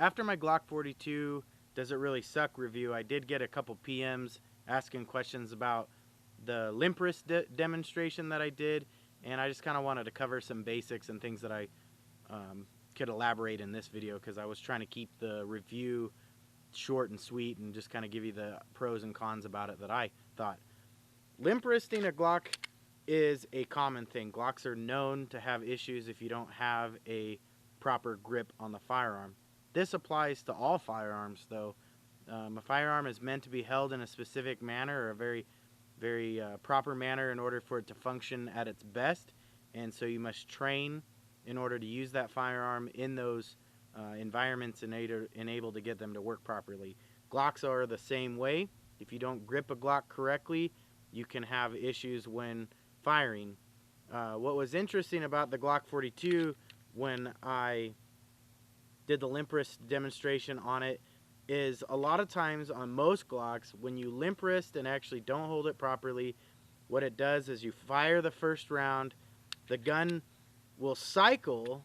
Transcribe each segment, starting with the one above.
after my Glock 42 Does It Really Suck review, I did get a couple PMs asking questions about the limp wrist demonstration that I did, and I just kind of wanted to cover some basics and things that I could elaborate in this video, because I was trying to keep the review short and sweet and just kind of give you the pros and cons about it that I thought. Limp wristing a Glock is a common thing. Glocks are known to have issues if you don't have a proper grip on the firearm. This applies to all firearms, though. A firearm is meant to be held in a specific manner, or a very proper manner, in order for it to function at its best, and so you must train in order to use that firearm in those environments and able to get them to work properly. Glocks are the same way. If you don't grip a Glock correctly, you can have issues when firing. What was interesting about the Glock 42 when I did the limp wrist demonstration on it is a lot of times on most Glocks, when you limp wrist and actually don't hold it properly, what it does is you fire the first round, the gun will cycle,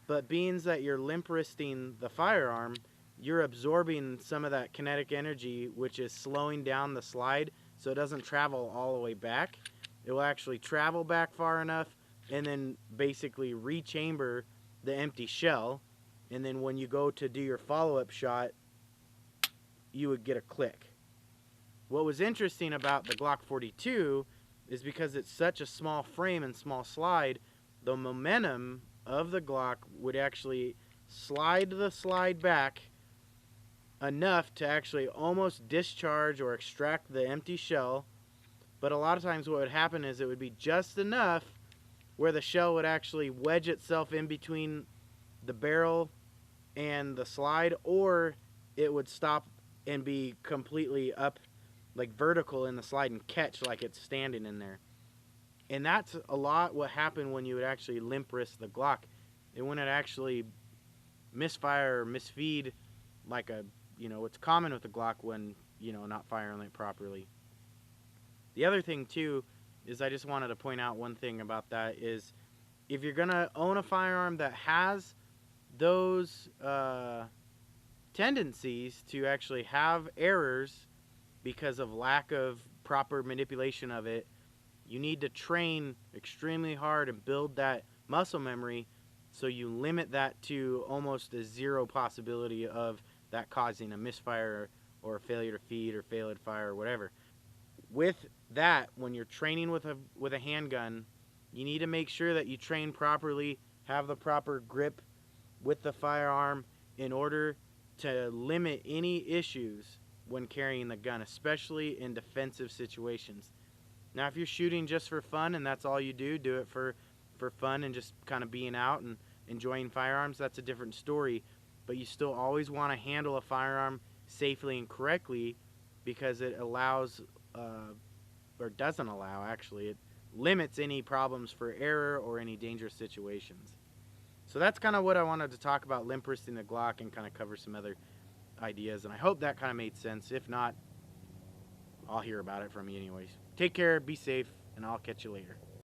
but being that you're limp wristing the firearm, you're absorbing some of that kinetic energy, which is slowing down the slide so it doesn't travel all the way back. It will actually travel back far enough and then basically rechamber the empty shell, and then when you go to do your follow-up shot, you would get a click. What was interesting about the Glock 42 is because it's such a small frame and small slide, the momentum of the Glock would actually slide the slide back enough to actually almost discharge or extract the empty shell. But a lot of times what would happen is it would be just enough where the shell would actually wedge itself in between the barrel and the slide, or it would stop and be completely up, like vertical in the slide, and catch like it's standing in there. And that's a lot what happened when you would actually limp wrist the Glock. It wouldn't actually misfire or misfeed like what's common with the Glock when, not firing it properly. The other thing too is I just wanted to point out one thing about that is if you're going to own a firearm that has those tendencies to actually have errors because of lack of proper manipulation of it, you need to train extremely hard and build that muscle memory so you limit that to almost a zero possibility of that causing a misfire or a failure to feed or failed fire or whatever. With that, when you're training with a handgun, you need to make sure that you train properly, have the proper grip with the firearm in order to limit any issues when carrying the gun, especially in defensive situations. Now, if you're shooting just for fun and that's all you do it for fun and just kind of being out and enjoying firearms, that's a different story. But you still always want to handle a firearm safely and correctly, because it allows, or doesn't allow actually, it limits any problems for error or any dangerous situations. So that's kind of what I wanted to talk about limp wristing the Glock and kind of cover some other ideas. And I hope that kind of made sense. If not, I'll hear about it from you anyways. Take care, be safe, and I'll catch you later.